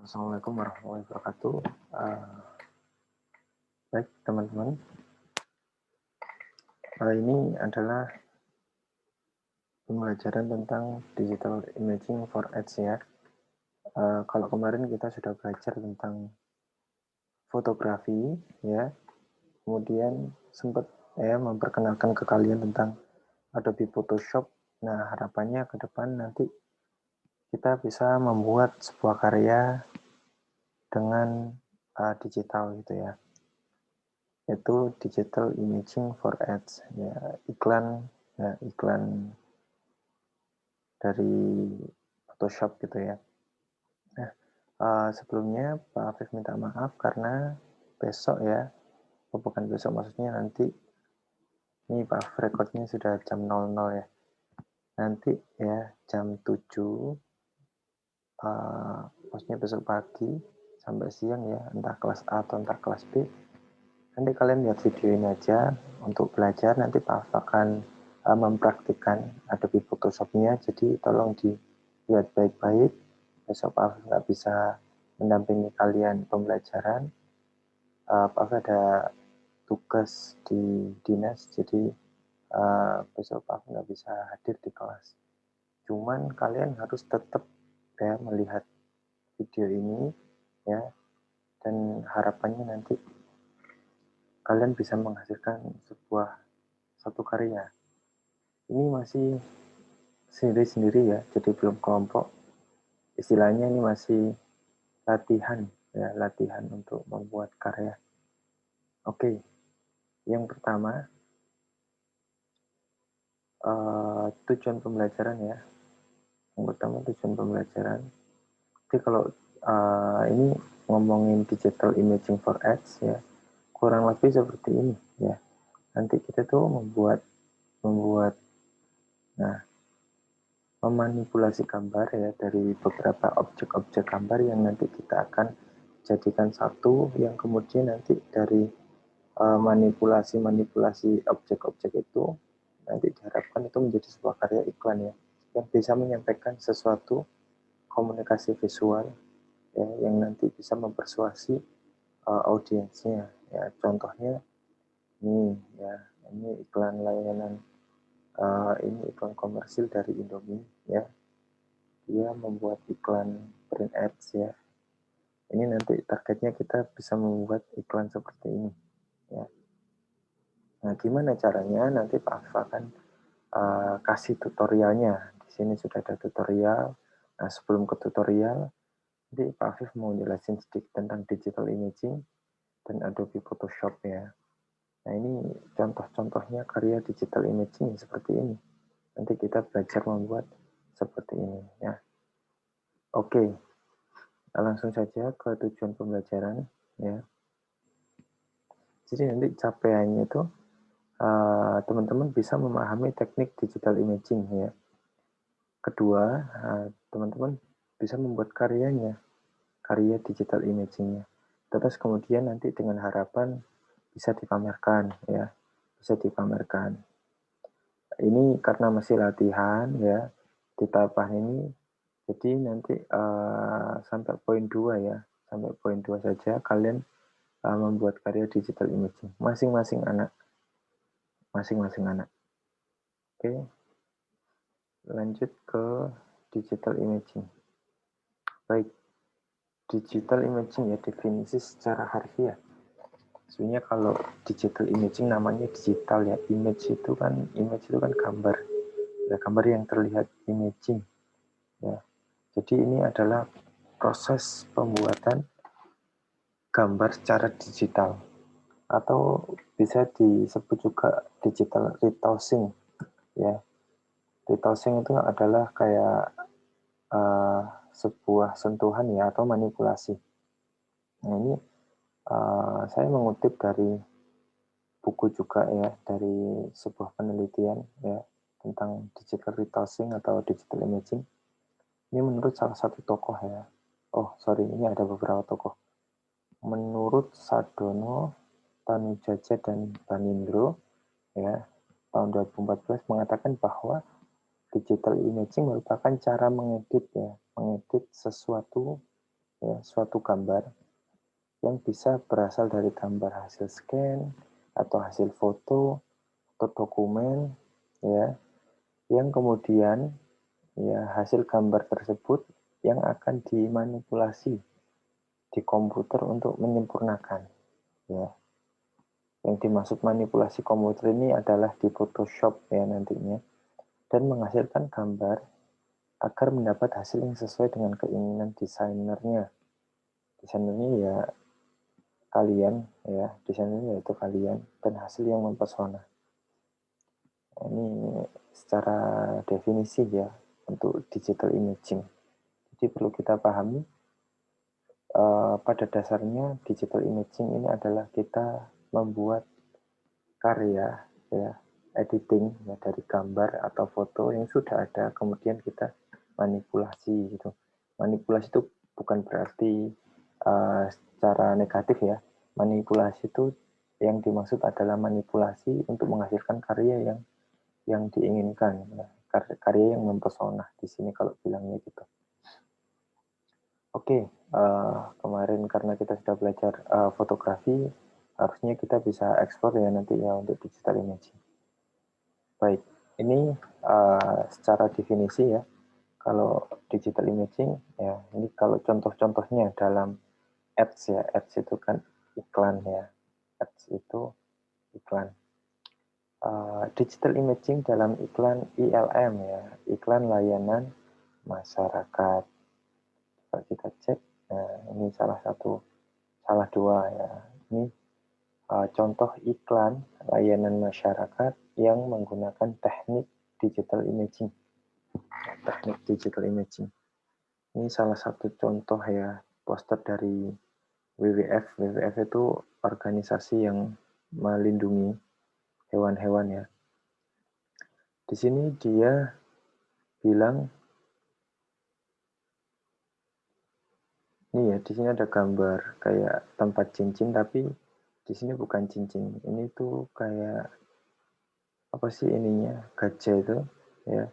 Assalamualaikum warahmatullahi wabarakatuh. Baik teman-teman, ini adalah pembelajaran tentang digital imaging for Ads ya. Kalau kemarin kita sudah belajar tentang fotografi ya, kemudian sempat ya memperkenalkan ke kalian tentang Adobe Photoshop. Nah, harapannya ke depan nanti kita bisa membuat sebuah karya dengan digital gitu ya, yaitu digital imaging for ads ya, iklan dari Photoshop gitu ya. Nah, sebelumnya Pak Afif minta maaf karena besok ya, bukan besok, maksudnya nanti, ini Pak Afif rekodnya sudah jam 00 ya, nanti ya jam 7, maksudnya besok pagi sampai siang ya, entah kelas A atau entah kelas B, nanti kalian lihat video ini aja untuk belajar. Nanti Pak Afif akan mempraktikkan Adobe Photoshop-nya, jadi tolong dilihat baik-baik. Besok Pak Afif nggak bisa mendampingi kalian pembelajaran. Pak Afif ada tugas di dinas, jadi besok Pak Afif nggak bisa hadir di kelas. Cuman kalian harus tetap ya melihat video ini ya, dan harapannya nanti kalian bisa menghasilkan satu karya. Ini masih sendiri-sendiri ya, jadi belum kelompok. Istilahnya ini masih latihan ya, latihan untuk membuat karya. Oke, yang pertama tujuan pembelajaran ya. Yang pertama tujuan pembelajaran. Jadi kalau ini ngomongin digital imaging for ads ya, kurang lebih seperti ini ya. Nanti kita tuh membuat nah memanipulasi gambar ya dari beberapa objek-objek gambar yang nanti kita akan jadikan satu, yang kemudian nanti dari manipulasi objek-objek itu nanti diharapkan itu menjadi sebuah karya iklan ya, yang bisa menyampaikan sesuatu komunikasi visual ya, yang nanti bisa mempersuasi audiensnya ya. Contohnya nih ya, ini iklan layanan, ini iklan komersil dari Indomie ya, dia membuat iklan print ads ya. Ini nanti targetnya kita bisa membuat iklan seperti ini ya. Nah, gimana caranya? Nanti Pak Afif akan kasih tutorialnya. Di sini sudah ada tutorial. Nah, sebelum ke tutorial, nanti Pak Afif mau jelasin sedikit tentang digital imaging dan Adobe Photoshop ya. Nah, ini contoh-contohnya karya digital imaging seperti ini. Nanti kita belajar membuat seperti ini ya. Oke, langsung saja ke tujuan pembelajaran ya. Jadi nanti capaiannya itu teman-teman bisa memahami teknik digital imaging ya. Kedua, teman-teman bisa membuat karya digital imagingnya. Terus kemudian nanti dengan harapan bisa dipamerkan ya, bisa dipamerkan. Ini karena masih latihan ya, di tahapan ini, jadi nanti sampai poin 2 ya, sampai poin 2 saja kalian membuat karya digital imaging, masing-masing anak. Oke, lanjut ke digital imaging. Baik, digital imaging ya, definisi secara harfiah. Sebenarnya kalau digital imaging namanya digital ya, image itu kan gambar. Ya, gambar yang terlihat, imaging ya. Jadi ini adalah proses pembuatan gambar secara digital, atau bisa disebut juga digital retouching ya. Retouching itu adalah kayak uh, sebuah sentuhan ya, atau manipulasi. Nah, ini saya mengutip dari buku juga ya, dari sebuah penelitian ya tentang digital retouching atau digital imaging. Ini menurut salah satu tokoh ya. Oh, sorry, ini ada beberapa tokoh. Menurut Sardono, Tanujaja, dan Banindro ya, tahun 2014 mengatakan bahwa digital imaging merupakan cara mengedit sesuatu ya, suatu gambar yang bisa berasal dari gambar hasil scan atau hasil foto atau dokumen, ya, yang kemudian ya hasil gambar tersebut yang akan dimanipulasi di komputer untuk menyempurnakan, ya. Yang dimaksud manipulasi komputer ini adalah di Photoshop ya nantinya, dan menghasilkan gambar agar mendapat hasil yang sesuai dengan keinginan desainernya. Desainernya ya kalian, ya, desainernya yaitu kalian, dan hasil yang mempesona. Ini secara definisi ya untuk digital imaging. Jadi perlu kita pahami pada dasarnya digital imaging ini adalah kita membuat karya, ya, editing ya dari gambar atau foto yang sudah ada, kemudian kita manipulasi gitu. Manipulasi itu bukan berarti secara negatif ya. Manipulasi itu yang dimaksud adalah manipulasi untuk menghasilkan karya yang diinginkan, ya. Karya yang mempesona di sini kalau bilangnya gitu. Oke, kemarin karena kita sudah belajar fotografi, harusnya kita bisa ekspor ya nanti ya untuk digital imaging. Baik, ini secara definisi ya. Kalau digital imaging ya, ini kalau contoh-contohnya dalam ads ya, ads itu kan iklan ya, ads itu iklan. Digital imaging dalam iklan ILM ya, iklan layanan masyarakat. Kalau kita cek, nah ini salah dua ya. Ini contoh iklan layanan masyarakat yang menggunakan teknik digital imaging. Teknik digital imaging. Ini salah satu contoh ya, poster dari WWF. WWF itu organisasi yang melindungi hewan-hewan ya. Di sini dia bilang, nih ya, di sini ada gambar kayak tempat cincin, tapi di sini bukan cincin. Ini tuh kayak apa sih ininya, gajah itu ya.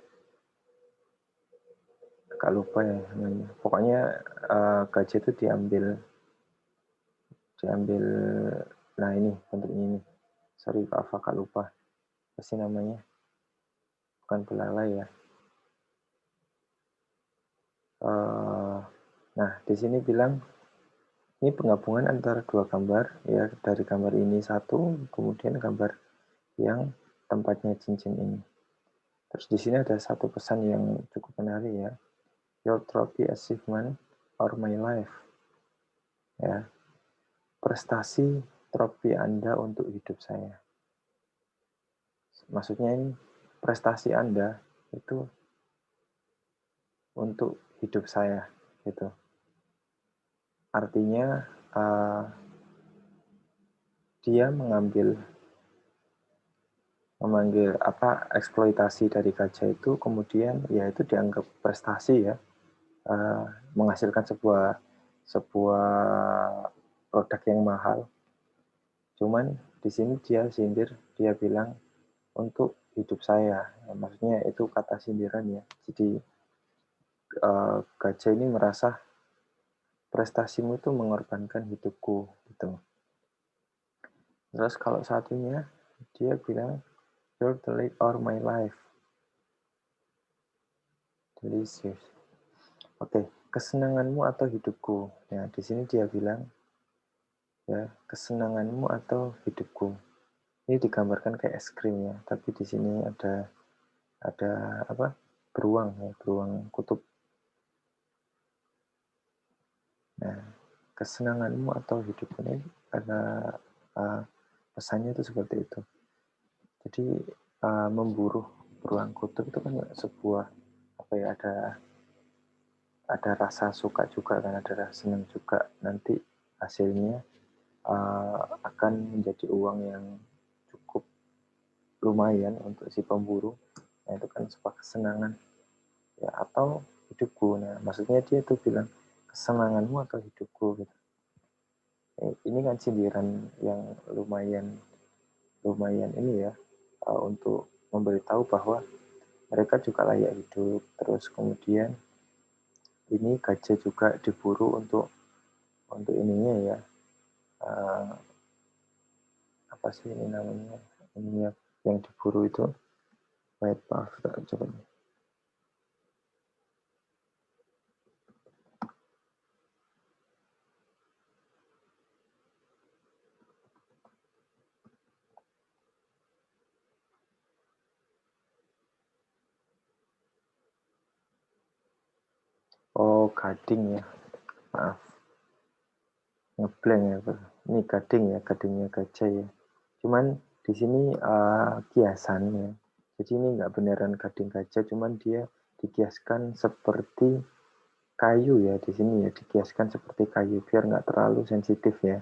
Agak lupa ya namanya. Pokoknya gajah itu diambil. Nah ini bentuknya ini. Sorry Pak, agak lupa. Apa sih namanya? Bukan belalai ya. Nah di sini bilang ini penggabungan antara dua gambar ya, dari gambar ini satu, kemudian gambar yang tempatnya cincin ini. Terus di sini ada satu pesan yang cukup menarik ya. Your trophy achievement or my life. Ya. Prestasi trofi Anda untuk hidup saya. Maksudnya ini prestasi Anda itu untuk hidup saya gitu. Artinya dia memanggil apa eksploitasi dari gajah itu, kemudian ya itu dianggap prestasi ya, menghasilkan sebuah produk yang mahal. Cuman di sini dia sindir, dia bilang untuk hidup saya, ya, maksudnya itu kata sindiran ya. Jadi gajah ini merasa prestasimu itu mengorbankan hidupku gitu. Terus kalau satunya dia bilang you're the lead or my life. Delicious. Oke, kesenanganmu atau hidupku. Ya, di sini dia bilang ya, kesenanganmu atau hidupku. Ini digambarkan kayak es krim ya, tapi di sini ada apa? Beruang ya, beruang kutub. Nah, kesenanganmu atau hidupku ini karena pesannya itu seperti itu. Jadi memburu beruang kutub itu kan sebuah apa ya, ada rasa suka juga kan, ada rasa senang juga, nanti hasilnya akan menjadi uang yang cukup lumayan untuk si pemburu. Nah itu kan sebuah kesenangan ya, atau hidupku. Nah maksudnya dia tuh bilang kesenanganmu atau hidupku gitu. Ini kan sindiran yang lumayan ini ya, untuk memberitahu bahwa mereka juga layak hidup. Terus kemudian ini gajah juga diburu untuk ininya ya, apa sih ini namanya, ininya yang diburu itu, wait, maaf, coba. Oh, gading ya, maaf, ngeblank ya, ini gading ya, gadingnya gajah ya. Cuman di sini kiasan ya, jadi ini nggak beneran gading gajah, cuman dia dikiaskan seperti kayu ya, di sini ya dikiaskan seperti kayu biar nggak terlalu sensitif ya,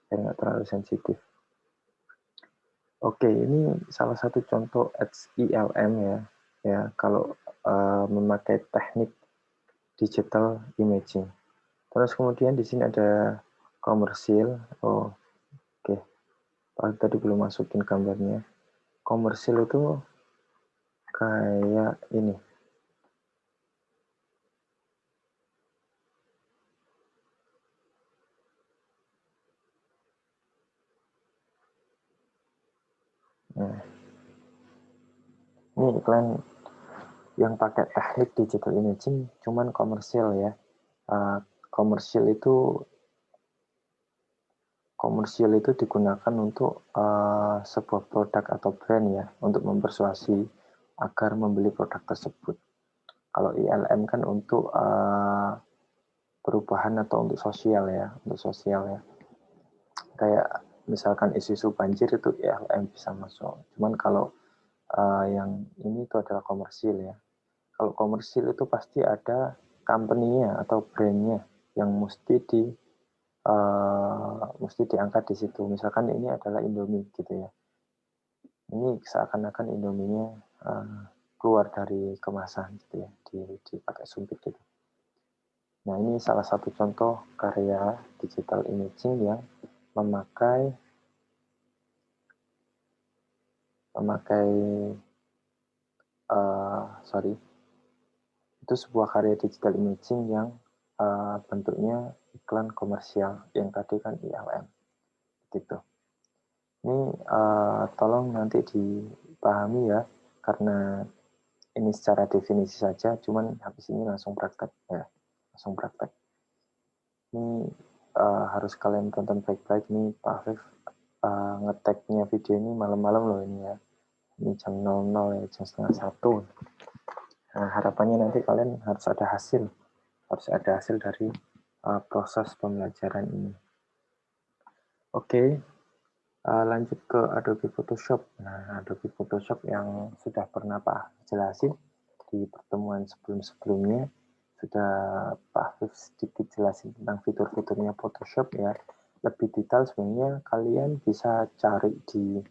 biar nggak terlalu sensitif. Oke, ini salah satu contoh HELM ya, ya kalau memakai teknik digital imaging. Terus kemudian di sini ada komersil. Oh, oke. Tadi belum masukin gambarnya. Komersil itu kayak ini. Nah, ini iklan yang pakai teknik digital imaging, cuman komersil ya. Komersil itu digunakan untuk sebuah produk atau brand ya, untuk mempersuasi agar membeli produk tersebut. Kalau ILM kan untuk perubahan atau untuk sosial ya, kayak misalkan isu-isu banjir itu ILM bisa masuk. Cuman kalau yang ini itu adalah komersil ya. Kalau komersil itu pasti ada company-nya atau brand-nya yang mesti diangkat di situ. Misalkan ini adalah Indomie gitu ya. Ini seakan-akan Indominya keluar dari kemasan gitu ya, dipakai sumpit gitu. Nah, ini salah satu contoh karya digital imaging yang memakai sorry, itu sebuah karya digital imaging yang bentuknya iklan komersial yang tadi kan ILM gitu. Ini tolong nanti dipahami ya, karena ini secara definisi saja, cuman habis ini langsung praktek ya, langsung praktek. Ini harus kalian tonton baik-baik nih, Pak Afif ngeteknya video ini malam-malam loh ini ya. Ini jam 00 ya, jam setengah 1. Nah, harapannya nanti kalian harus ada hasil dari proses pembelajaran ini. Oke, lanjut ke Adobe Photoshop. Nah, Adobe Photoshop yang sudah pernah Pak jelasin di pertemuan sebelum-sebelumnya, sudah Pak Afif sedikit jelasin tentang fitur-fiturnya Photoshop ya. Lebih detail sebenarnya kalian bisa cari di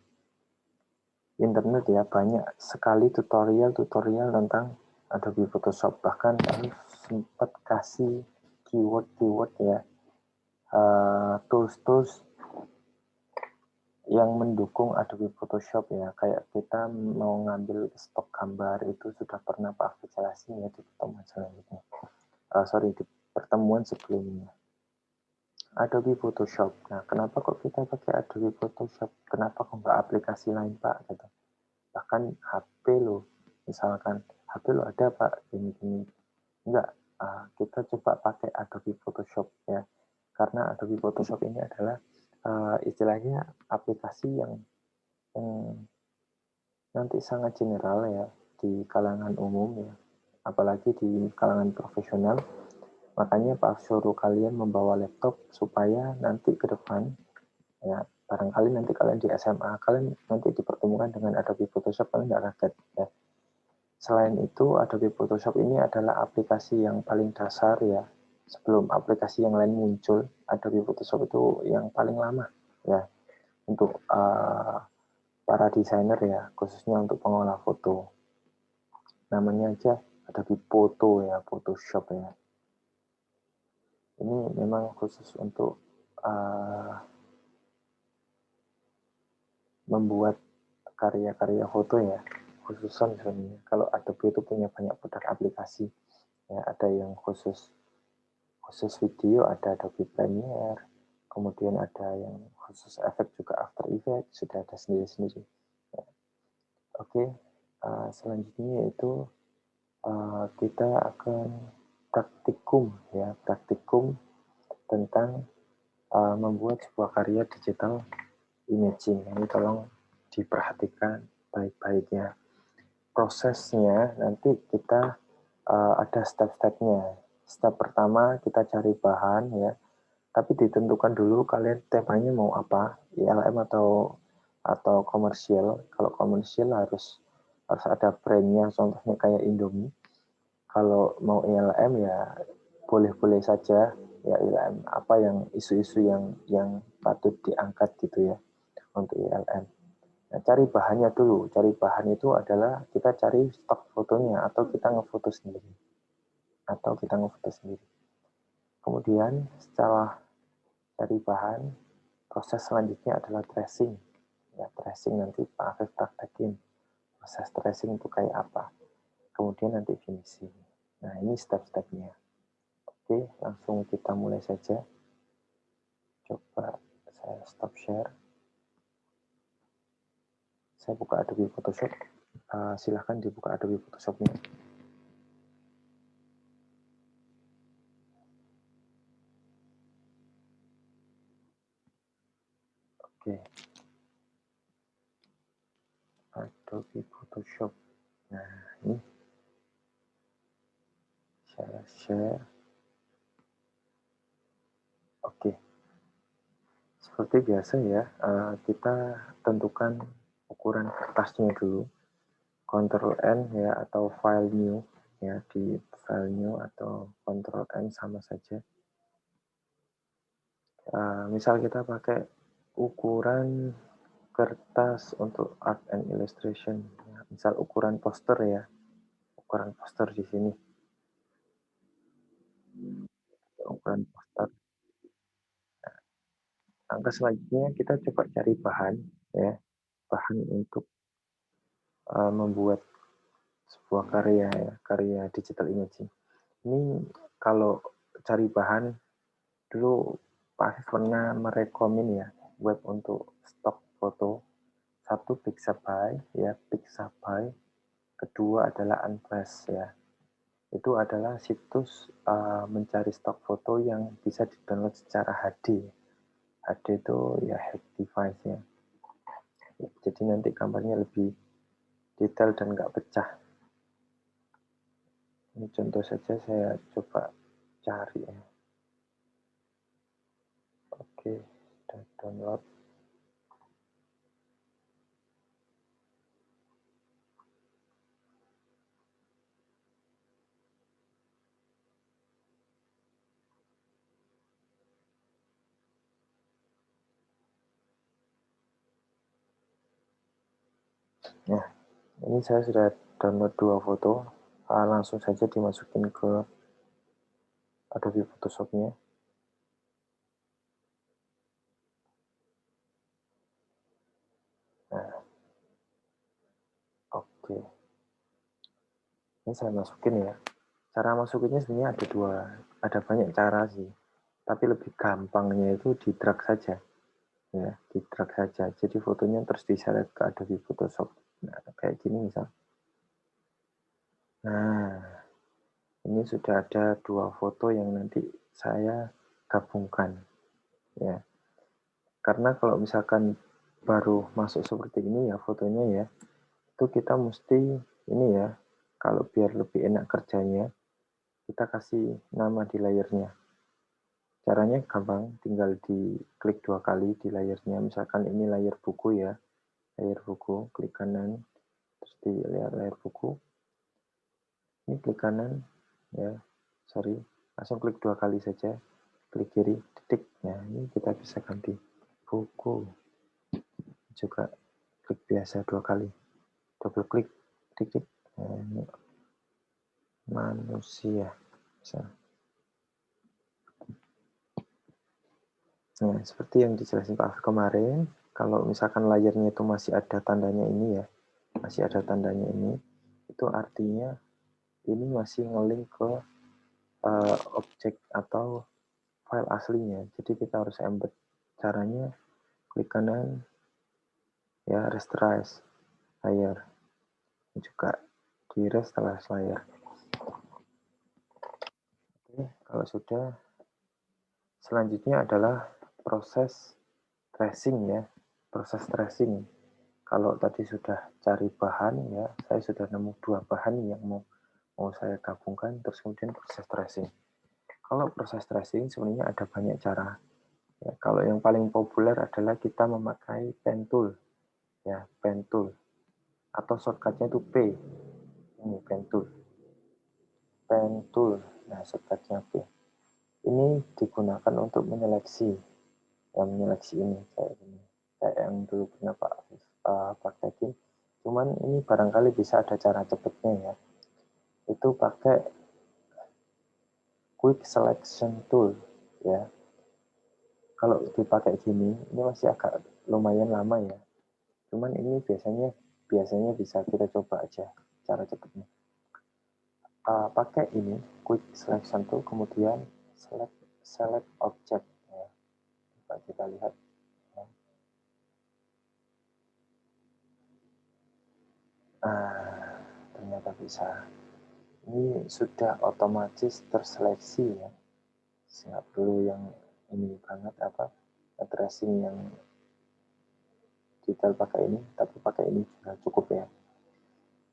internet ya, banyak sekali tutorial tentang Adobe Photoshop. Bahkan kami sempat kasih keyword ya, tools yang mendukung Adobe Photoshop ya. Kayak kita mau ngambil stok gambar itu sudah pernah Pak Afif jelasin ya di pertemuan selanjutnya. Di pertemuan sebelumnya. Adobe Photoshop. Nah, kenapa kok kita pakai Adobe Photoshop? Kenapa kok nggak aplikasi lain Pak? Gitu. Bahkan HP lo, misalkan HP lo ada Pak gini-gini, enggak, kita coba pakai Adobe Photoshop ya, karena Adobe Photoshop ini adalah istilahnya aplikasi yang nanti sangat general ya di kalangan umum ya, apalagi di kalangan profesional. Makanya Pak suruh kalian membawa laptop supaya nanti ke depan ya, barangkali nanti kalian di SMA, kalian nanti dipertemukan dengan Adobe Photoshop, kalian nggak kaget ya. Selain itu, Adobe Photoshop ini adalah aplikasi yang paling dasar ya. Sebelum aplikasi yang lain muncul, Adobe Photoshop itu yang paling lama ya untuk para desainer ya, khususnya untuk pengolah foto. Namanya aja Adobe Photo ya, Photoshop ya. Ini memang khusus untuk membuat karya-karya foto ya, khususan sebenarnya. Kalau Adobe itu punya banyak produk aplikasi ya, ada yang khusus khusus video ada Adobe Premiere, kemudian ada yang khusus efek juga After Effects, sudah ada sendiri-sendiri. Ya. Oke, selanjutnya yaitu kita akan praktikum ya, praktikum tentang membuat sebuah karya digital imaging. Ini tolong diperhatikan baik-baiknya. Prosesnya nanti kita ada step-stepnya. Step pertama kita cari bahan ya, tapi ditentukan dulu kalian temanya mau apa, ILM atau komersial. Kalau komersial harus ada brandnya, contohnya kayak Indomie. Kalau mau ILM ya boleh-boleh saja ya, ILM apa yang isu-isu yang patut diangkat gitu ya untuk ILM. Nah, cari bahannya dulu. Cari bahan itu adalah kita cari stok fotonya atau kita ngefoto sendiri. Kemudian setelah cari bahan, proses selanjutnya adalah tracing. Ya, tracing nanti Pak Afif praktekin. Proses tracing itu kayak apa. Kemudian nanti finishing. Nah, ini step-stepnya. Oke, langsung kita mulai saja. Coba saya stop share. Saya buka Adobe Photoshop. Silahkan dibuka Adobe Photoshop-nya. Oke. Adobe Photoshop. Nah, ini saya share. Oke. Seperti biasa ya, kita tentukan ukuran kertasnya dulu. Ctrl N ya, atau file new ya, di file new atau Ctrl N sama saja. Misal kita pakai ukuran kertas untuk art and illustration, ya, misal ukuran poster ya, ukuran poster di sini, ukuran poster. Langkah selanjutnya kita coba cari bahan ya, bahan untuk membuat sebuah karya ya, karya digital imaging. Ini kalau cari bahan dulu Pak Afif pernah merekomen ya web untuk stok foto. Satu Pixabay ya, Pixabay. Kedua adalah Unpress ya. Itu adalah situs mencari stok foto yang bisa di-download secara HD. HD itu ya hack device ya. Jadi nanti gambarnya lebih detail dan nggak pecah. Ini contoh saja saya coba cari ya. Oke, sudah download. Nah, ini saya sudah download 2 foto. Langsung saja dimasukin ke Adobe Photoshop-nya. Nah, oke. Ini saya masukin ya. Cara masukinnya sebenarnya ada dua, ada banyak cara sih. Tapi lebih gampangnya itu di drag saja. Ya, di drag saja. Jadi fotonya terus diseret ke Adobe Photoshop. Nah, kayak gini misal. Nah, ini sudah ada 2 foto yang nanti saya gabungkan. Ya. Karena kalau misalkan baru masuk seperti ini ya fotonya ya, itu kita mesti ini ya, kalau biar lebih enak kerjanya, kita kasih nama di layernya. Caranya gampang, tinggal diklik 2 kali di layernya. Misalkan ini layar buku ya, layar buku, klik kanan, terus dilihat layar buku. Ini klik kanan, ya, sorry, langsung klik 2 kali saja. Klik kiri, titik. Nah, ini kita bisa ganti buku. Juga klik biasa 2 kali. Double klik, titik. Nah, ini manusia. Bisa. Nah, seperti yang dijelasin Pak Afif kemarin, kalau misalkan layarnya itu masih ada tandanya ini ya, masih ada tandanya ini, itu artinya ini masih nge-link ke objek atau file aslinya. Jadi kita harus embed. Caranya klik kanan, ya, rasterize layer, juga di rasterize layer. Oke, kalau sudah, selanjutnya adalah proses tracing, ya, proses tracing. Kalau tadi sudah cari bahan, ya, saya sudah nemu 2 bahan yang mau saya gabungkan, terus kemudian proses tracing. Kalau proses tracing sebenarnya ada banyak cara. Ya, kalau yang paling populer adalah kita memakai pen tool, ya, pen tool, atau shortcutnya itu P. Ini pen tool, pen tool. Nah, shortcutnya P. Ini digunakan untuk menyeleksi, ya, menyeleksi ini kayak gini, kayak yang dulu pernah praktekin. Cuman ini barangkali bisa ada cara cepatnya, ya. Itu pakai quick selection tool, ya. Kalau dipakai gini, ini masih agak lumayan lama, ya. Cuman ini biasanya bisa kita coba aja cara cepatnya. Pakai ini quick selection tool, kemudian select object, ya. Coba kita lihat, ya. Ternyata bisa. Ini sudah otomatis terseleksi, ya. Nggak perlu yang ini banget tracing yang detail pakai ini, tapi pakai ini sudah cukup, ya.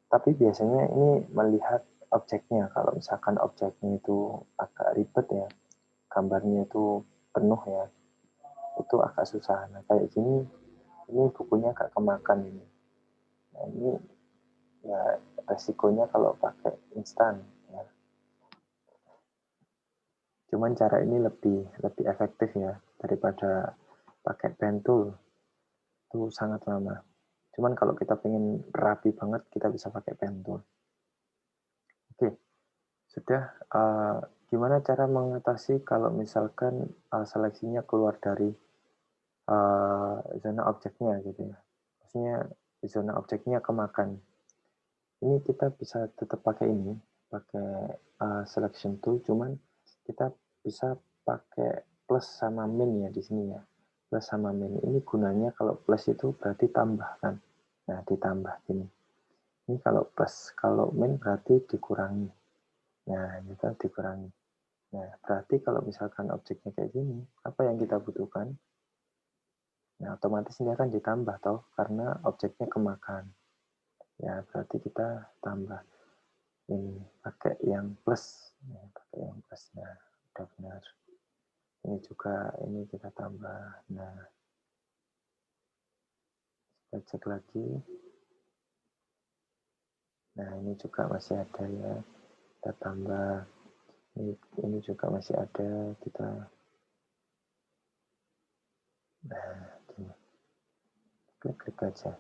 Tapi biasanya ini melihat objeknya. Kalau misalkan objeknya itu agak ribet, ya, gambarnya itu penuh, ya, itu agak susah. Nah, kayak gini, ini bukunya agak kemakan ini. Nah, ini, ya, resikonya kalau pakai instan, ya. Cuman cara ini lebih efektif, ya, daripada pakai pen tool. Itu sangat lama. Cuman kalau kita pengen rapi banget, kita bisa pakai pen tool. Oke, sudah. Gimana cara mengatasi kalau misalkan seleksinya keluar dari zona objeknya, gitu, ya. Maksudnya zona objeknya kemakan. Ini kita bisa tetap pakai ini, pakai selection tool, cuman kita bisa pakai plus sama min, ya, di sini, ya. Plus sama min. Ini gunanya kalau plus itu berarti tambahkan. Nah, ditambah gini. Ini kalau plus, kalau min berarti dikurangi. Nah, kita dikurangi. Nah, berarti kalau misalkan objeknya kayak gini, apa yang kita butuhkan? Nah, otomatis ini akan ditambah, toh, karena objeknya kemakan. Ya, berarti kita tambah. Ini pakai yang plus, ya, pakai yang plus. Nah, udah benar. Ini juga, ini kita tambah. Nah, kita cek lagi. Nah, ini juga masih ada, ya. Kita tambah. Ini juga masih ada. Kita, nah, gini. Klik aja.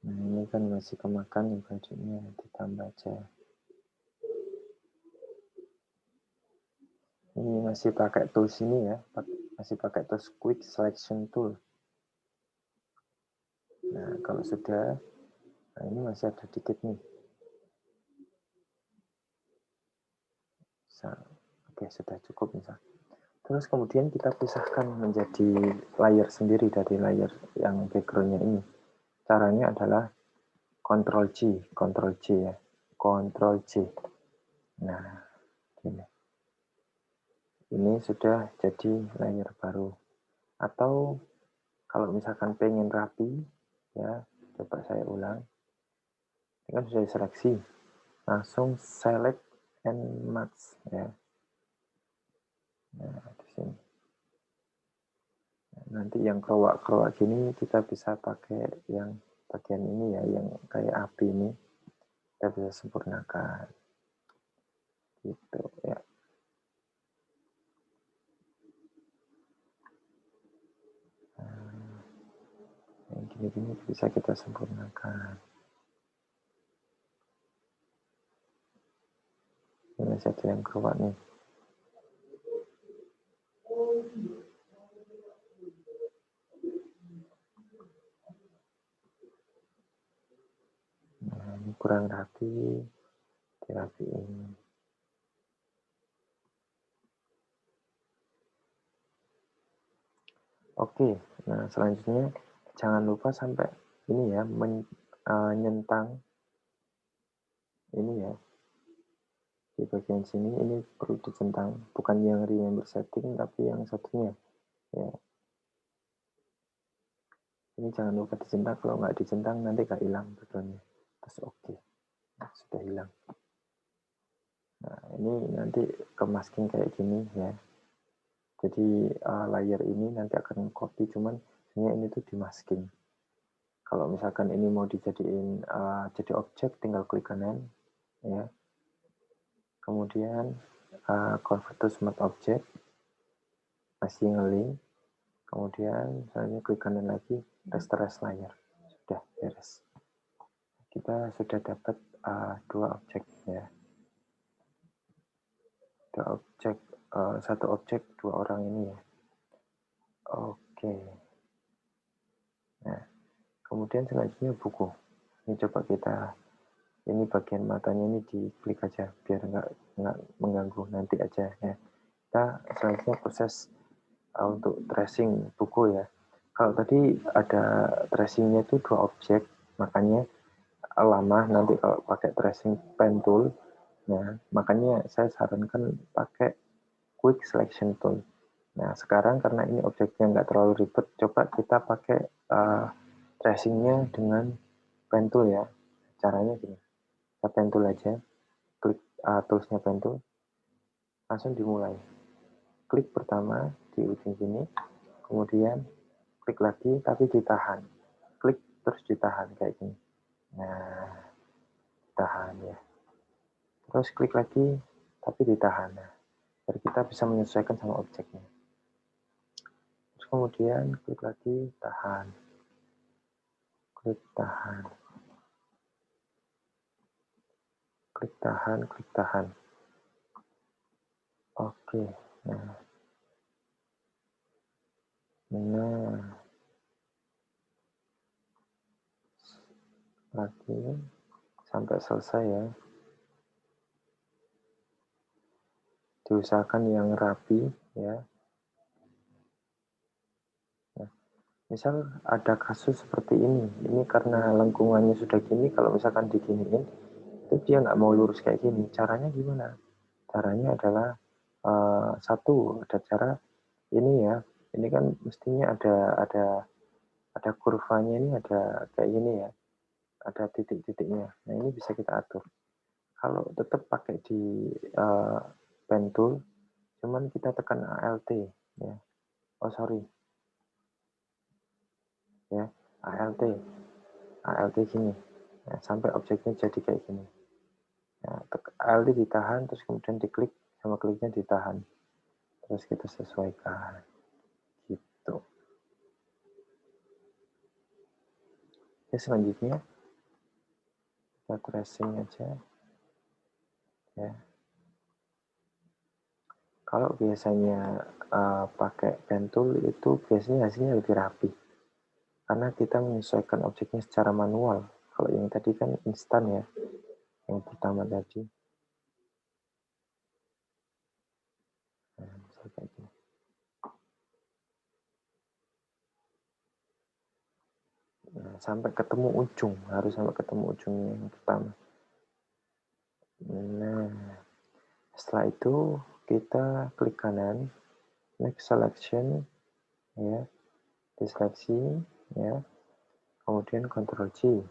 Nah, ini kan masih kemakan nih bajunya, ditambah aja. Ini masih pakai tools ini, ya, masih pakai tools quick selection tool. Nah, kalau sudah, nah, ini masih ada dikit nih. Oke, sudah cukup misal. Terus kemudian kita pisahkan menjadi layer sendiri dari layer yang backgroundnya ini. Caranya adalah Ctrl J, ya, Ctrl J. Nah, gini. Ini sudah jadi layer baru. Atau kalau misalkan pengen rapi, ya, coba saya ulang. Ini kan sudah diseleksi. Langsung select and match, ya. Nah, di sini. Nanti yang kerowak-kerowak gini kita bisa pakai yang bagian ini, ya, yang kayak api ini. Kita bisa sempurnakan. Gitu, ya. Yang gini-gini bisa kita sempurnakan. Ini masih ada yang kerowak nih. Nah, ini kurang rapi, dirapiin. Oke, nah selanjutnya jangan lupa sampai ini ya, nyentang ini ya, di bagian sini ini perlu dicentang, bukan yang remember setting tapi yang satunya ya. Ini jangan lupa dicentang, kalau nggak dicentang nanti nggak hilang backgroundnya. Terus oke, nah, sudah hilang. Nah ini nanti ke masking kayak gini ya. Jadi layer ini nanti akan copy, cuman ini tuh di masking. Kalau misalkan ini mau dijadiin jadi objek, tinggal klik kanan ya. Kemudian convert to smart object, masih ngelink. Kemudian selanjutnya klik kanan lagi, rasterize layer. Sudah beres. Kita sudah dapat dua objek ya. Dua objek, satu objek dua orang ini ya. Oke. Nah, kemudian selanjutnya buku. Ini coba kita, ini bagian matanya ini diklik aja biar nggak mengganggu, nanti aja ya. Kita selanjutnya proses untuk tracing buku ya. Kalau tadi ada tracingnya itu dua objek, makanya lama nanti kalau pakai tracing pen tool. Nah, makanya saya sarankan pakai quick selection tool. Nah, sekarang karena ini objeknya nggak terlalu ribet, coba kita pakai tracingnya dengan pen tool ya. Caranya gini, kita pen tool aja, klik toolsnya pen tool, langsung dimulai. Klik pertama di ujung sini, kemudian klik lagi tapi ditahan. Klik terus ditahan kayak gini. Nah, tahan ya. Terus klik lagi tapi ditahan. Nah, biar kita bisa menyesuaikan sama objeknya. Terus kemudian klik lagi, tahan. Klik tahan. Klik tahan, klik tahan. Oke. Nah. Lagi sampai selesai ya. Diusahakan yang rapi ya. Nah, misal ada kasus seperti ini karena lengkungannya sudah gini, kalau misalkan diginiin, itu dia nggak mau lurus kayak gini. Caranya gimana? Caranya adalah satu, ada cara ini ya. Ini kan mestinya ada kurvanya, ini ada kayak gini ya. Ada titik-titiknya. Nah, ini bisa kita atur. Kalau tetap pakai di pen tool, cuman kita tekan Alt ya. Oh sorry ya, Alt gini. Nah, sampai objeknya jadi kayak gini. Nah, Alt ditahan, terus kemudian diklik, sama kliknya ditahan. Terus kita sesuaikan. Gitu. Oke, selanjutnya kita tracing aja. Ya. Kalau biasanya pakai pen tool itu biasanya hasilnya lebih rapi. Karena kita menyesuaikan objeknya secara manual. Kalau yang tadi kan instan ya. Yang pertama tadi. Nah, misalnya kayak gini. Nah, sampai ketemu ujung, harus sampai ketemu ujungnya yang pertama. Nah, setelah itu kita klik kanan, next selection, ya, diseleksi, ya, kemudian Ctrl C.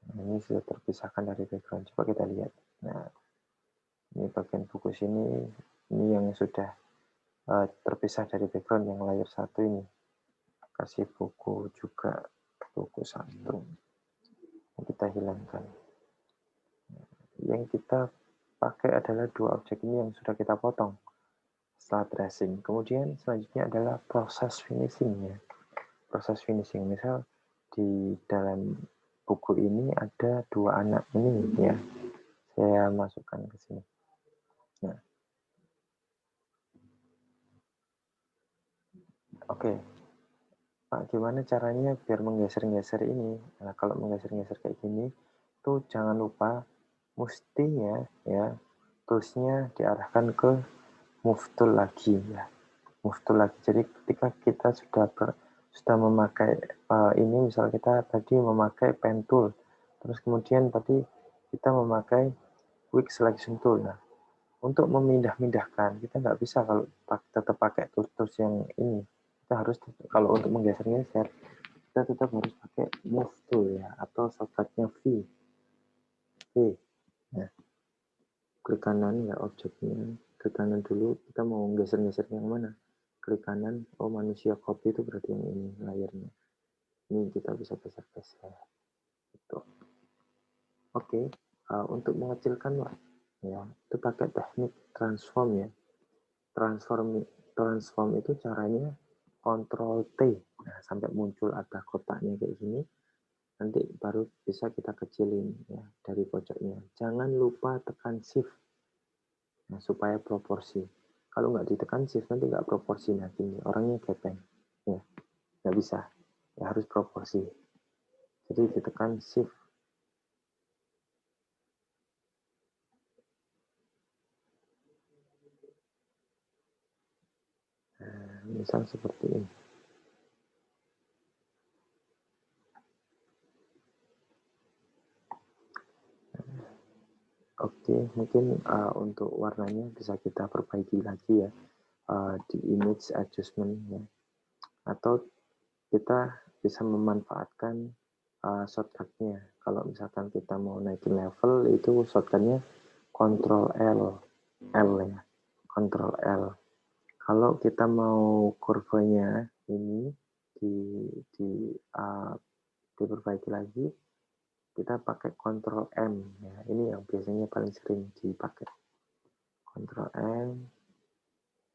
Nah, ini sudah terpisahkan dari background. Coba kita lihat. Nah, ini bagian buku sini, ini yang sudah terpisah dari background yang layer satu ini. Kasih buku juga, buku satu. Kita hilangkan. Yang kita pakai adalah dua objek ini yang sudah kita potong setelah tracing. Kemudian selanjutnya adalah proses finishingnya. Proses finishing, misal di dalam buku ini ada dua anak ini ya, saya masukkan ke sini. Nah, oke. Pak, gimana caranya biar menggeser-geser ini? Nah, kalau menggeser-geser kayak gini, itu jangan lupa mestinya ya toolsnya diarahkan ke move tool lagi ya, move tool lagi. Jadi ketika kita sudah memakai ini, misal kita tadi memakai pen tool, terus kemudian tadi kita memakai quick selection tool. Nah, untuk memindah-mindahkan kita nggak bisa kalau tetap pakai tools yang ini. Kita harus, kalau untuk menggeser-geser kita tetap harus pakai move tool ya, atau shortcutnya V. Nah, klik kanan ya objeknya, klik kanan dulu, kita mau geser-geser yang mana, klik kanan, oh manusia copy itu berarti yang ini layarnya, ini kita bisa geser-geser gitu. Oke, untuk mengecilkan ya itu pakai teknik transform ya. Transform itu caranya Ctrl T, nah sampai muncul ada kotaknya kayak gini, nanti baru bisa kita kecilin ya dari pojoknya. Jangan lupa tekan shift, nah, supaya proporsi. Kalau nggak ditekan shift nanti nggak proporsi, nanti orangnya gepeng ya, nggak bisa ya, harus proporsi. Jadi ditekan shift. Nah, misal seperti ini. Oke, mungkin untuk warnanya bisa kita perbaiki lagi ya, di image adjustment ya. Atau kita bisa memanfaatkan shortcutnya. Kalau misalkan kita mau naikin level, itu shortcutnya Ctrl L, L ya, Ctrl L. Kalau kita mau kurvanya ini uh, diperbaiki lagi, kita pakai Ctrl M ya. Ini yang biasanya paling sering dipakai. Ctrl M.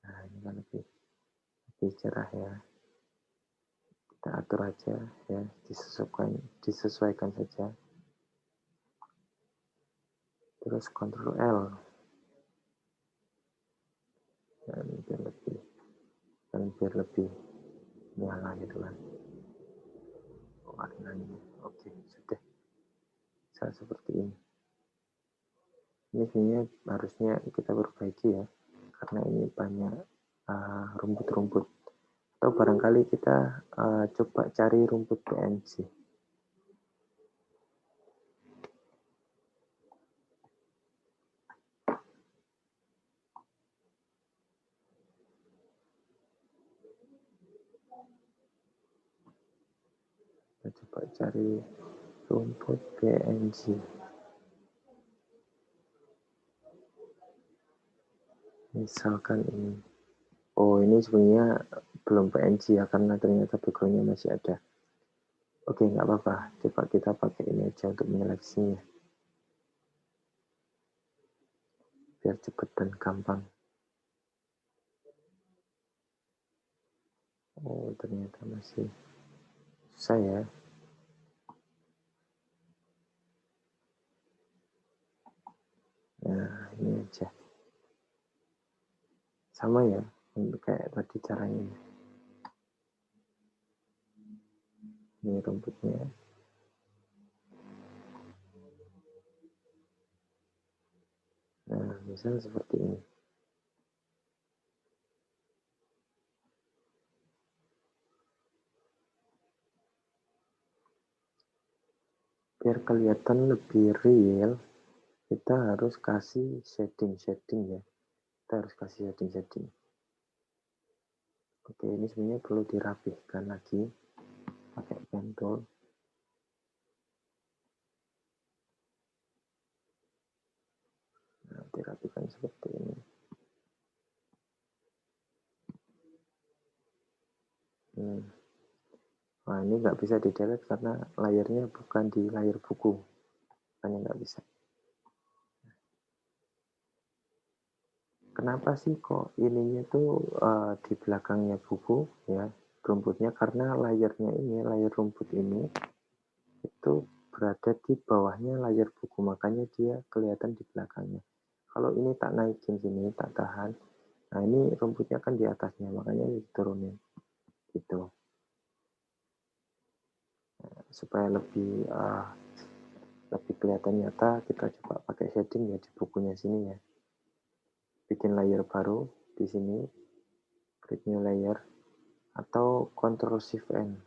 Nah, ini kan lebih cerah ya. Kita atur aja ya, disesuaikan saja. Terus Ctrl L. Dan biar lebih nyala gitu kan warnanya. Oke, sudah. Saya seperti ini. Ini sebenarnya harusnya kita perbaiki ya, karena ini banyak rumput-rumput. Atau barangkali kita coba cari rumput PNG. Kita coba cari rumput PNG. Misalkan ini. Oh, ini sebenarnya belum PNG ya, karena ternyata backgroundnya masih ada. Oke, nggak apa-apa. Coba kita pakai ini aja untuk menyeleksinya. Biar cepat dan gampang. Oh, ternyata masih susah ya. Nah, ini aja. Sama ya, kayak tadi caranya. Ini rumputnya. Nah, misal seperti ini. Biar kelihatan lebih real, kita harus kasih shading ya. Kita harus kasih shading. Oke, ini sebenarnya perlu dirapihkan lagi pakai pen tool. Nah, dirapihkan seperti ini. Nah, ini nggak bisa di delete karena layarnya bukan di layar buku, makanya nggak bisa. Kenapa sih kok ininya tuh di belakangnya buku ya rumputnya? Karena layarnya ini, layar rumput ini itu berada di bawahnya layar buku, makanya dia kelihatan di belakangnya. Kalau ini tak naikin sini, tak tahan, nah ini rumputnya kan di atasnya, makanya diturunin gitu. Nah, supaya lebih lebih kelihatan nyata, kita coba pakai shading ya di bukunya sini ya. Bikin layer baru di sini, create new layer, atau Ctrl Shift N,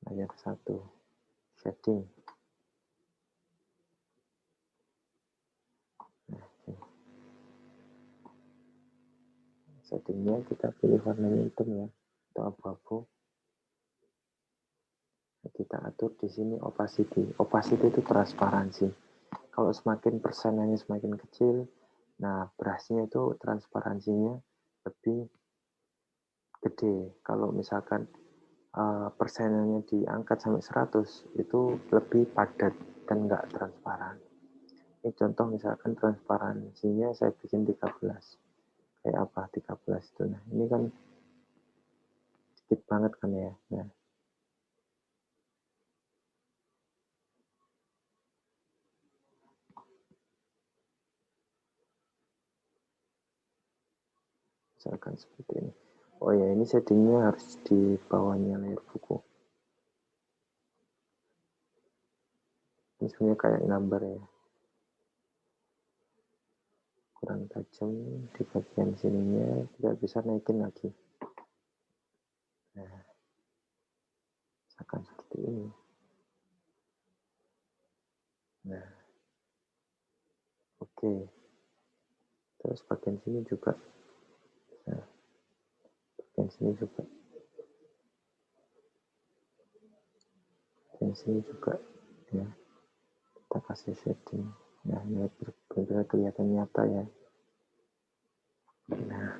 layer 1, shading. Nah, shadingnya kita pilih warnanya hitam ya, atau abu-abu. Kita atur di sini opacity. Opacity itu transparansi. Kalau semakin persenannya semakin kecil, nah brushnya itu transparansinya lebih gede. Kalau misalkan persenannya diangkat sampai 100, itu lebih padat dan nggak transparan. Ini contoh misalkan transparansinya saya bikin 13. Kayak apa 13 itu? Nah ini kan sedikit banget kan ya. Nah, misalkan seperti ini. Oh ya, ini settingnya harus di bawahnya layar buku. Ini sebenarnya kayak gambar ya. Kurang tajam di bagian sininya, tidak bisa naikin lagi. Nah, misalkan seperti ini. Nah, oke. Terus bagian sini juga. Nah, bagian sini juga. Bagian sini juga. Ya, kita kasih shading. Nah, ini benar-benar kelihatan nyata ya. Nah,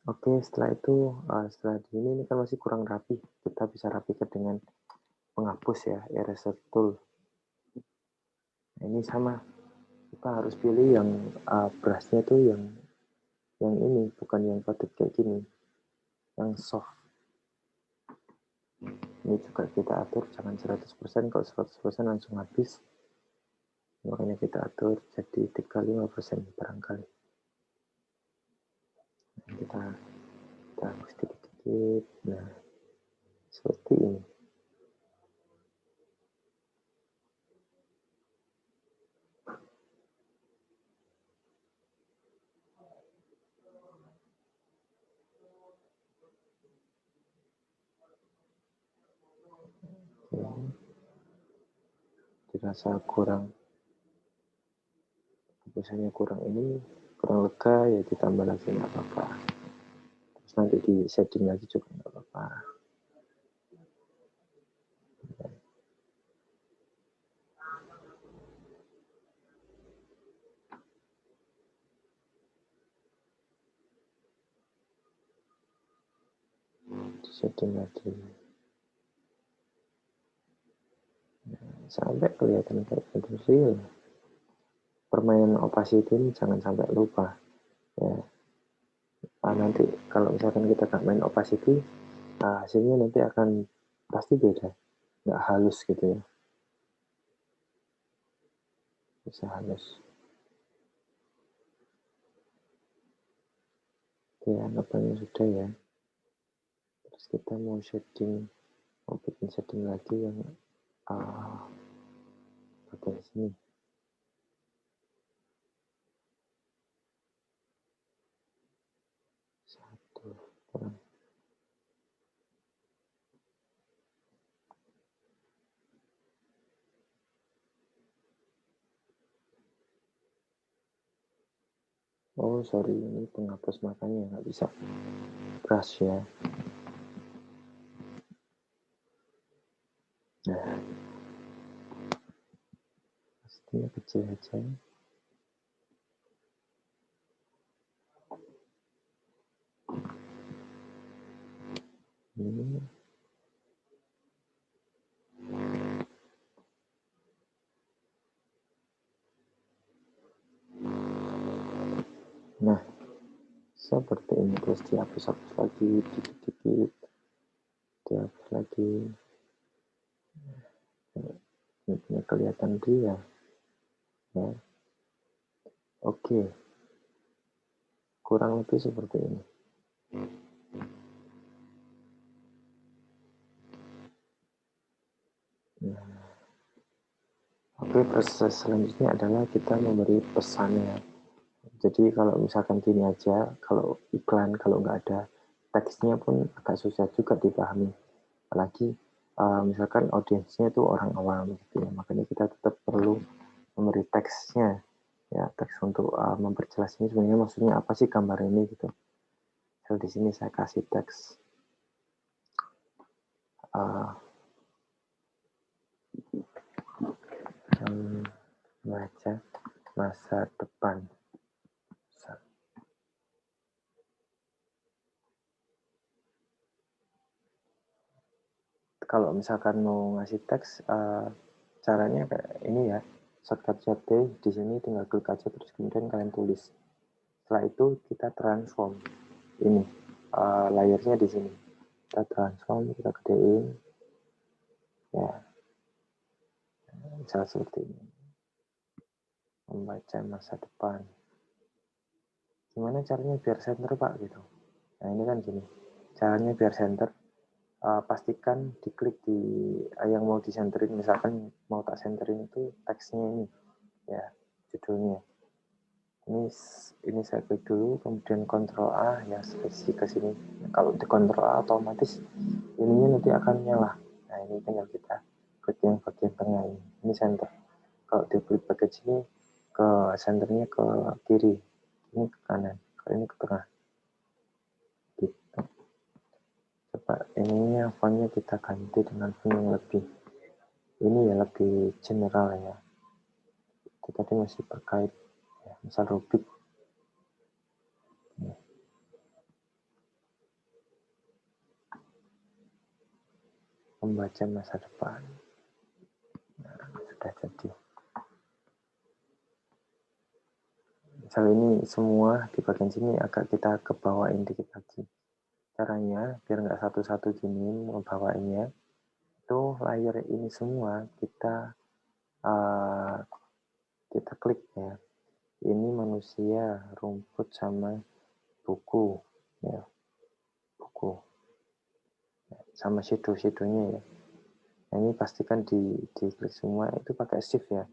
oke, setelah itu, setelah ini kan masih kurang rapi. Kita bisa rapikan dengan penghapus ya, eraser tool. Nah, ini sama. Kita harus pilih yang brushnya itu yang ini, bukan yang padat kayak gini, yang soft. Ini juga kita atur jangan 100%, kalau 100% langsung habis. Makanya kita atur jadi 35% barangkali. Kita hapus dikit-dikit. Nah, seperti ini. Oke. Dirasa kurang, misalnya kurang ini, kurang lega ya ditambah lagi nggak apa-apa. Terus nanti di setting lagi juga nggak apa-apa. Di setting lagi. Sampai kelihatan kayak real. Permainan opacity ini jangan sampai lupa ya. Nanti kalau misalkan kita nggak main opacity, hasilnya nanti akan pasti beda, nggak halus gitu ya, bisa halus. Oke, anggapannya sudah ya. Terus kita mau bikin setting lagi yang bagian sini. Satu kurang. Oh sorry, ini penghapus, makanya nggak bisa brush ya. Nah, pastinya kecil aja. Ini nah, seperti ini. Terus dihapus-hapus lagi dikit-dikit, dihapus lagi. Ini kelihatan dia ya. Oke, kurang lebih seperti ini. Nah, Oke, proses selanjutnya adalah kita memberi pesannya. Jadi kalau misalkan gini aja, kalau iklan, kalau nggak ada teksnya pun agak susah juga dipahami. Apalagi misalkan audiensnya itu orang awam gitu ya, makanya kita tetap perlu memberi teksnya, ya teks untuk memperjelas ini sebenarnya maksudnya apa sih gambar ini gitu. Jadi di sini saya kasih teks uh, membaca masa depan. Kalau misalkan mau ngasih teks, caranya kayak ini ya, shortcut di sini tinggal klik aja terus kemudian kalian tulis. Setelah itu kita transform ini layarnya di sini. Kita transform, kita gedein, ya, misal seperti ini. Membaca masa depan. Gimana caranya biar center Pak gitu? Nah ini kan gini, caranya biar center. Pastikan diklik di yang mau disenterin, misalkan mau tak senterin itu teksnya ini ya, judulnya ini saya klik dulu, kemudian Ctrl A ya, seleksi ke sini. Nah, kalau di Ctrl A otomatis ininya nanti akan nyala. Nah ini tinggal kita klik yang bagian tengah ini center. Kalau diklik bagian sini ke senternya ke kiri, ini ke kanan, kalau ini ke tengah gitu. Coba ininya fontnya kita ganti dengan font yang lebih ini ya, lebih general ya. Itu tadi masih terkait ya, misal Rubik ya. Membaca masa depan. Nah, sudah jadi. Misal ini semua di bagian sini agak kita kebawain dikit lagi. Caranya biar nggak satu-satu gini membawainnya, itu layer ini semua kita klik ya. Ini manusia, rumput sama buku ya, buku sama shadow-shadownya ya. Nah, ini pastikan di klik semua itu pakai shift ya.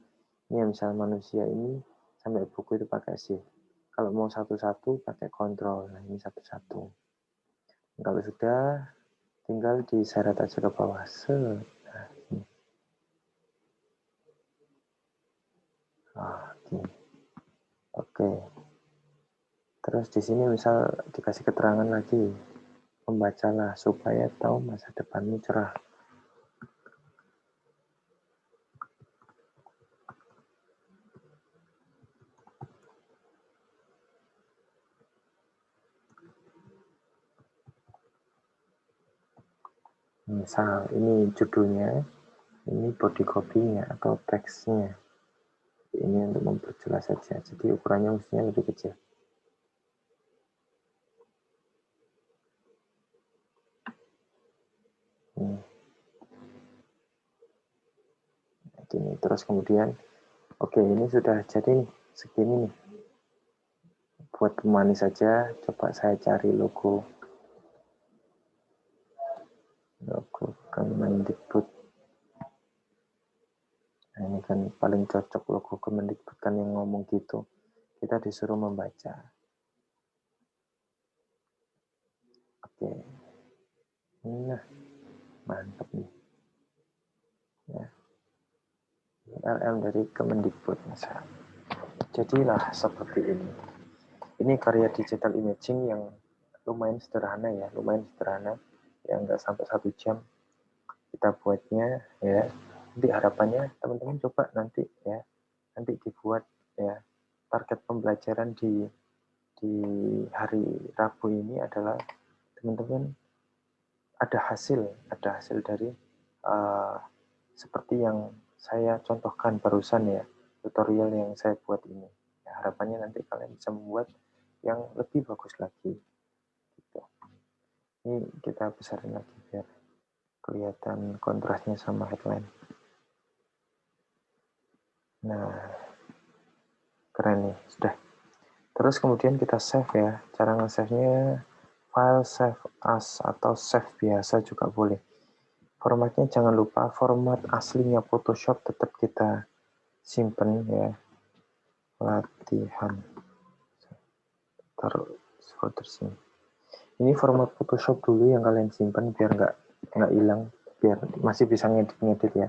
Ini misal manusia ini sampai buku itu pakai shift. Kalau mau satu-satu pakai kontrol. Nah ini satu-satu. Kalau sudah tinggal diseret aja ke bawah. Nah, ini. Gini. Oke. Terus di sini misal dikasih keterangan lagi, membacalah supaya tahu masa depanmu cerah. Misal ini judulnya, ini body copy-nya atau teksnya. Ini untuk memperjelas saja. Jadi ukurannya mestinya lebih kecil. Ini. Gini. Terus kemudian, oke ini sudah jadi nih, segini nih. Buat pemanis saja, coba saya cari logo Kemendikbud. Nah, ini kan paling cocok logo Kemendikbud kan yang ngomong gitu. Kita disuruh membaca. Oke. Nah, mantap nih. Ya. LM dari Kemendikbud misalnya. Jadilah seperti ini. Ini karya digital imaging yang lumayan sederhana ya, lumayan sederhana. Yang nggak sampai 1 jam kita buatnya ya. Nanti harapannya teman-teman coba nanti ya, nanti dibuat ya. Target pembelajaran di hari Rabu ini adalah teman-teman ada hasil dari uh, seperti yang saya contohkan barusan ya, tutorial yang saya buat ini. Ya, harapannya nanti kalian bisa membuat yang lebih bagus lagi. Gitu. Ini kita besarin lagi biar kelihatan kontrasnya sama headline. Nah, keren nih, sudah. Terus kemudian kita save ya. Cara nge-save-nya file save as atau save biasa juga boleh. Formatnya jangan lupa format aslinya Photoshop tetap kita simpen ya, latihan, taruh folder sini. Ini format Photoshop dulu yang kalian simpan biar nggak hilang, biar masih bisa ngedit ya.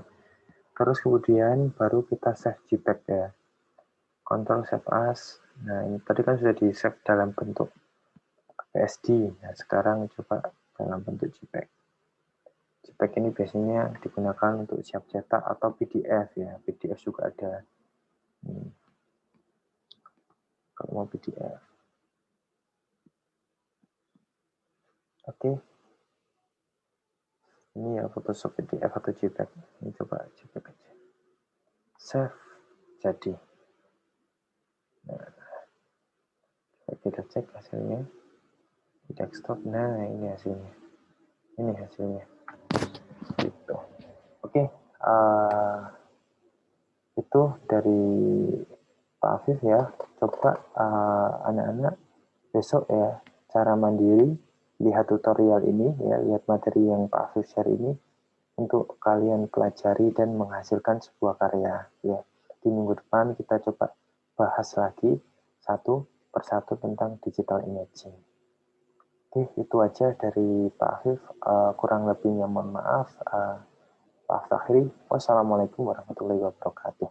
Terus kemudian baru kita save JPEG ya. Ctrl Save As. Nah ini tadi kan sudah di save dalam bentuk PSD. Nah sekarang coba dalam bentuk JPEG. JPEG ini biasanya digunakan untuk siap cetak atau PDF ya. PDF juga ada. Kalau mau PDF. Oke. Ini ya Photoshop PDF atau JPEG. Ini coba JPEG aja. Save. Jadi. Nah, kita cek hasilnya di desktop. Nah ini hasilnya. Ini hasilnya. Gitu. Oke. Itu dari Pak Afif ya. Coba anak-anak besok ya cara mandiri lihat tutorial ini ya, lihat materi yang Pak Afif share ini untuk kalian pelajari dan menghasilkan sebuah karya ya. Di minggu depan kita coba bahas lagi satu persatu tentang digital imaging. Oke, itu aja dari Pak Afif. Kurang lebihnya mohon maaf. Pak Fakhri, wassalamualaikum warahmatullahi wabarakatuh.